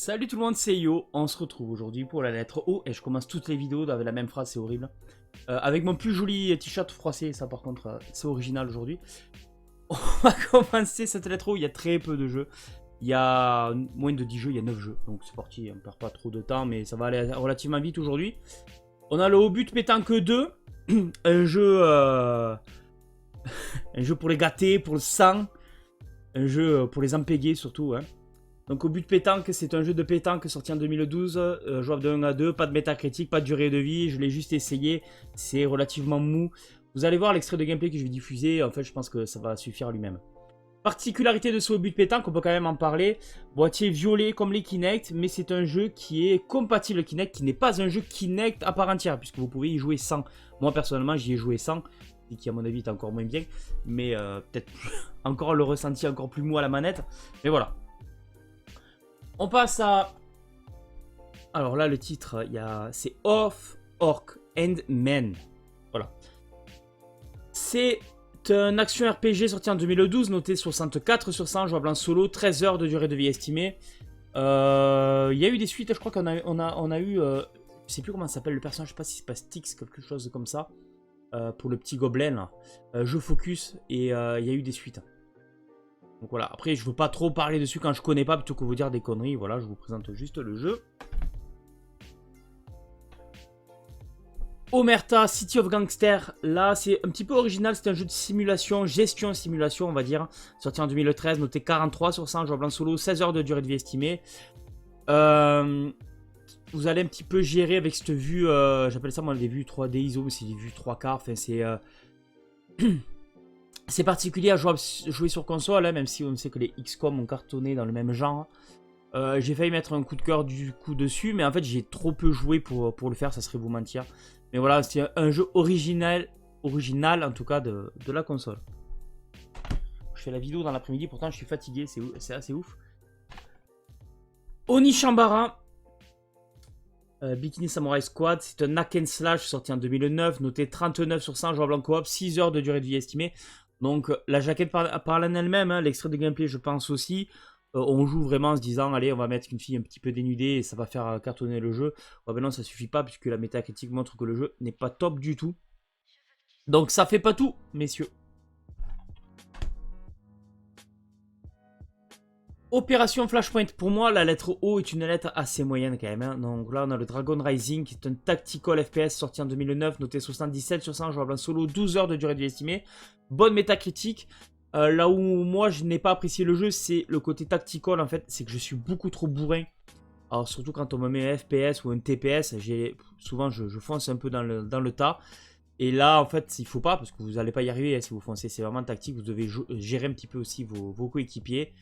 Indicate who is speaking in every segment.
Speaker 1: Salut tout le monde, c'est Yo. On se retrouve aujourd'hui pour la lettre O et je commence toutes les vidéos avec la même phrase, c'est horrible. Avec mon plus joli t-shirt froissé, ça par contre c'est original aujourd'hui. On va commencer cette lettre O, il y a très peu de jeux. Il y a moins de 10 jeux, il y a 9 jeux. Donc c'est parti, on perd pas trop de temps mais ça va aller relativement vite aujourd'hui. On a le Haut But Pétanque 2, un jeu, un jeu pour les gâtés, pour le sang, un jeu pour les empéguer surtout, hein. Donc au but pétanque, c'est un jeu de pétanque sorti en 2012, jouable de 1 à 2, pas de métacritique, pas de durée de vie, je l'ai juste essayé, c'est relativement mou. Vous allez voir l'extrait de gameplay que je vais diffuser, en fait je pense que ça va suffire à lui-même. Particularité de ce but pétanque, on peut quand même en parler, boîtier violet comme les Kinect, mais c'est un jeu qui est compatible Kinect, qui n'est pas un jeu Kinect à part entière, puisque vous pouvez y jouer sans. Moi personnellement j'y ai joué sans, et qui à mon avis est encore moins bien, mais peut-être encore le ressenti encore plus mou à la manette, mais voilà. On passe à... Alors là, le titre, c'est Off, Orc and Men. Voilà. C'est un action RPG sorti en 2012, noté 64 sur 100, jouable en solo, 13 heures de durée de vie estimée. Il y a eu des suites, je crois qu'on a eu... je sais plus comment s'appelle le personnage, je sais pas si c'est pas Styx, quelque chose comme ça. Pour le petit gobelin, là. Jeu Focus, et il y a eu des suites. Donc voilà, après je veux pas trop parler dessus quand je connais pas plutôt que vous dire des conneries, voilà, je vous présente juste le jeu. Omerta City of Gangster, là c'est un petit peu original, c'est un jeu de simulation, gestion simulation on va dire, sorti en 2013, noté 43 sur 100, jouable en solo, 16 heures de durée de vie estimée. Vous allez un petit peu gérer avec cette vue, j'appelle ça moi des vues 3D ISO, mais c'est des vues 3 quarts, enfin c'est... C'est particulier à jouer sur console, hein, même si on sait que les XCOM ont cartonné dans le même genre. J'ai failli mettre un coup de cœur du coup dessus, mais en fait j'ai trop peu joué pour le faire, ça serait vous mentir. Mais voilà, c'est un jeu original en tout cas de la console. Je fais la vidéo dans l'après-midi, pourtant je suis fatigué, c'est assez ouf. Onishambara, Bikini Samurai Squad, c'est un hack and slash sorti en 2009, noté 39 sur 100, jouable en coop, 6 heures de durée de vie estimée. Donc la jaquette parle en elle-même, hein, l'extrait de gameplay je pense aussi. On joue vraiment en se disant, allez on va mettre une fille un petit peu dénudée et ça va faire cartonner le jeu. Ouais, ben non ça suffit pas puisque la métacritique montre que le jeu n'est pas top du tout. Donc ça fait pas tout messieurs. Opération Flashpoint, pour moi la lettre O est une lettre assez moyenne quand même, hein. Donc là on a le Dragon Rising qui est un tactical FPS sorti en 2009, noté 77 sur 100, jouable en solo, 12 heures de durée de vie estimée. Bonne métacritique. Là où moi je n'ai pas apprécié le jeu, c'est le côté tactical en fait, c'est que je suis beaucoup trop bourrin. Alors surtout quand on me met un FPS ou un TPS, souvent je fonce un peu dans le tas. Et là en fait il faut pas parce que vous n'allez pas y arriver, hein, si vous foncez, c'est vraiment tactique, vous devez gérer un petit peu aussi vos coéquipiers.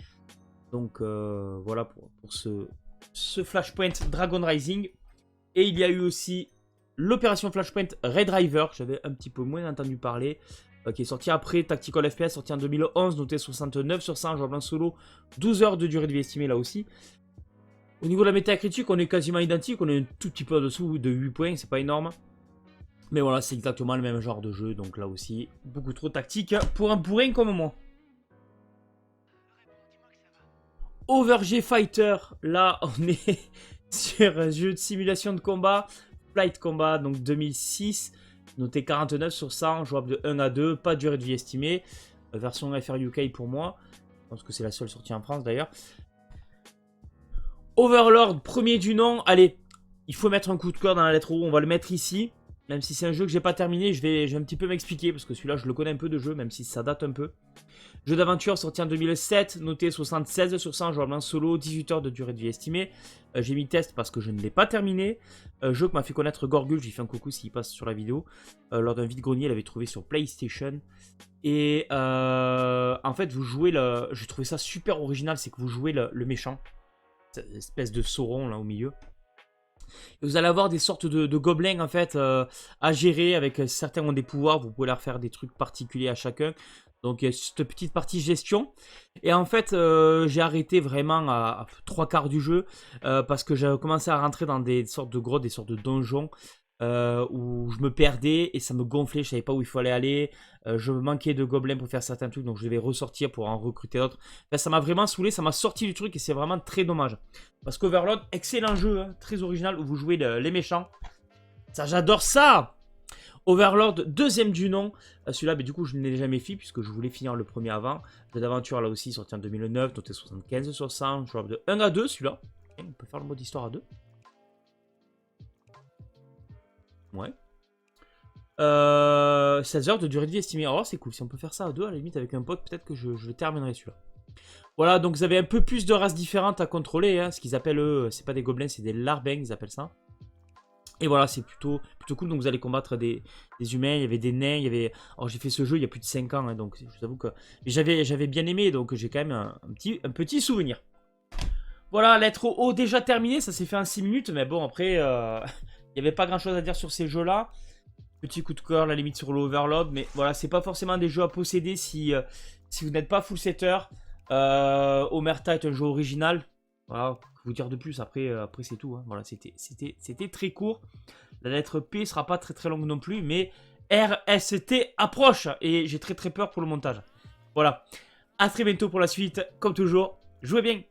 Speaker 1: Donc voilà pour ce Flashpoint Dragon Rising. Et il y a eu aussi l'opération Flashpoint Red Driver, j'avais un petit peu moins entendu parler, qui est sorti après Tactical FPS, sorti en 2011, noté 69 sur 100, jouable en solo, 12 heures de durée de vie estimée là aussi. Au niveau de la métacritique, on est quasiment identique, on est un tout petit peu en dessous de 8 points, c'est pas énorme. Mais voilà, c'est exactement le même genre de jeu, donc là aussi, beaucoup trop tactique pour un bourrin comme moi. Overg Fighter, là on est sur un jeu de simulation de combat, Flight Combat, donc 2006, noté 49 sur 100, jouable de 1 à 2, pas de durée de vie estimée, version FR UK pour moi, je pense que c'est la seule sortie en France d'ailleurs. Overlord, premier du nom, allez, il faut mettre un coup de cœur dans la lettre O, on va le mettre ici, même si c'est un jeu que j'ai pas terminé, je vais un petit peu m'expliquer, parce que celui-là je le connais un peu de jeu, même si ça date un peu. Jeu d'aventure sorti en 2007, noté 76 sur 100, jouable en solo, 18 heures de durée de vie estimée. J'ai mis test parce que je ne l'ai pas terminé. Jeu que m'a fait connaître Gorgul, j'ai fait un coucou s'il passe sur la vidéo. Lors d'un vide-grenier, il avait trouvé sur PlayStation. Et en fait, vous jouez j'ai trouvé ça super original, c'est que vous jouez le méchant. Cette espèce de Sauron là au milieu. Et vous allez avoir des sortes de gobelins en fait à gérer, avec certains ont des pouvoirs, vous pouvez leur faire des trucs particuliers à chacun. Donc il y a cette petite partie gestion. Et en fait j'ai arrêté vraiment à 3 quarts du jeu parce que j'ai commencé à rentrer dans des sortes de grottes, des sortes de donjons. où je me perdais et ça me gonflait, je savais pas où il fallait aller, je manquais de gobelins pour faire certains trucs, donc je devais ressortir pour en recruter d'autres. Là, ça m'a vraiment saoulé, ça m'a sorti du truc et c'est vraiment très dommage. Parce qu'Overlord, excellent jeu, hein, très original, où vous jouez les méchants. Ça, j'adore ça! Overlord, deuxième du nom. Celui-là, du coup, je ne l'ai jamais fait puisque je voulais finir le premier avant. Jeu d'aventure, là aussi, sorti en 2009, noté 75 sur 100. Jouable de 1 à 2, celui-là. On peut faire le mode histoire à 2. Ouais. 16 heures de durée de vie estimée. Alors, c'est cool. Si on peut faire ça à 2, à la limite, avec un pote, peut-être que je le terminerai celui-là. Voilà, donc vous avez un peu plus de races différentes à contrôler. Hein, ce qu'ils appellent, eux, c'est pas des gobelins, c'est des larbins, ils appellent ça. Et voilà, c'est plutôt cool. Donc vous allez combattre des humains, il y avait des nains, il y avait... Alors j'ai fait ce jeu il y a plus de 5 ans, hein, donc je vous avoue que... J'avais bien aimé, donc j'ai quand même un petit souvenir. Voilà, lettre O déjà terminée, ça s'est fait en 6 minutes, mais bon, après, il n'y avait pas grand chose à dire sur ces jeux-là. Petit coup de cœur, la limite sur l'Overlord, mais voilà, c'est pas forcément des jeux à posséder si vous n'êtes pas full setter. Omerta est un jeu original. Voilà, que vous dire de plus, après c'est tout. Hein. Voilà, c'était très court. La lettre P sera pas très longue non plus, mais RST approche et j'ai très peur pour le montage. Voilà, à très bientôt pour la suite. Comme toujours, jouez bien.